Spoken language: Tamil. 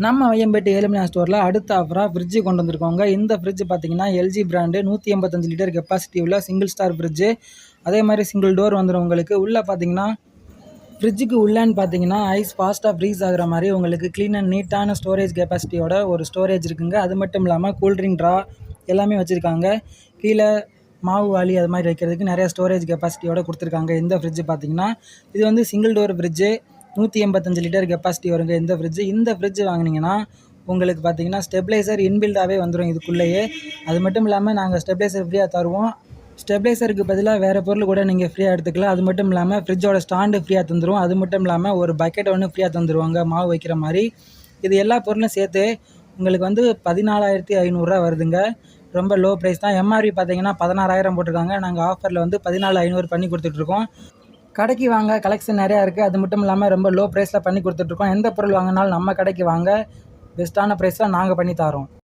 நம்ம ஐயம்பேட்டை ஏழுமலையான் ஸ்டோரில் அடுத்த ஆஃபராக ஃப்ரிட்ஜு கொண்டு வந்திருக்கோங்க. இந்த ஃப்ரிட்ஜ் பார்த்தீங்கன்னா எல்ஜி பிராண்டு 185 லிட்டர் கெப்பாசிட்டி உள்ள சிங்கிள் ஸ்டார் ஃப்ரிட்ஜு. அதே மாதிரி சிங்கிள் டோர் வந்துடும் உங்களுக்கு. உள்ளே பார்த்தீங்கன்னா ஃப்ரிட்ஜுக்கு உள்ளேன்னு பார்த்தீங்கன்னா ஐஸ் ஃபாஸ்ட்டாக ஃப்ரீஸ் ஆகிற மாதிரி உங்களுக்கு க்ளீன் அண்ட் நீட்டான ஸ்டோரேஜ் கெப்பாசிட்டியோட ஒரு ஸ்டோரேஜ் இருக்குங்க. அது மட்டும் இல்லாமல் கூல்ட்ரிங்க் ட்ரா எல்லாமே வச்சுருக்காங்க. கீழே மாவு வாளி அது மாதிரி வைக்கிறதுக்கு நிறைய ஸ்டோரேஜ் கெப்பாசிட்டியோட கொடுத்துருக்காங்க. இந்த ஃப்ரிட்ஜ் பார்த்தீங்கன்னா இது வந்து single door fridge, 185 litre capacity வருங்க இந்த ஃப்ரிட்ஜு. இந்த ஃப்ரிட்ஜ் வாங்கினீங்கன்னா உங்களுக்கு பார்த்தீங்கன்னா ஸ்டெபிளைசர் இன்பில்டாகவே வந்துடும் இதுக்குள்ளேயே. அது மட்டும் இல்லாமல் நாங்கள் ஸ்டெபிளைசர் ஃப்ரீயாக தருவோம். ஸ்டெபிளைசருக்கு பதிலாக வேறு பொருள் கூட நீங்கள் ஃப்ரீயாக எடுத்துக்கலாம். அது மட்டும் இல்லாமல் ஃப்ரிட்ஜோட ஸ்டாண்டு ஃப்ரீயாக தந்துடும். அது மட்டும் இல்லாமல் ஒரு பக்கெட் ஒன்று ஃப்ரீயாக தந்துடுவாங்க மாவு வைக்கிற மாதிரி. இது எல்லா பொருளும் சேர்த்து உங்களுக்கு வந்து 14,500 வருதுங்க. ரொம்ப லோ ப்ரைஸ் தான். எம்ஆர்பி பார்த்தீங்கன்னா 16,000 போட்டிருக்காங்க. நாங்கள் ஆஃபரில் வந்து 14,500 பண்ணி கொடுத்துட்ருக்கோம். கடைக்கு வாங்க, கலெக்ஷன் நிறையா இருக்குது. அது மட்டும் இல்லாமல் ரொம்ப லோ ப்ரைஸில் பண்ணி கொடுத்துட்ருக்கோம். எந்த பொருள் வாங்கினாலும் நம்ம கடைக்கு வாங்க, பெஸ்ட்டான ப்ரைஸில் நாங்கள் பண்ணி தரோம்.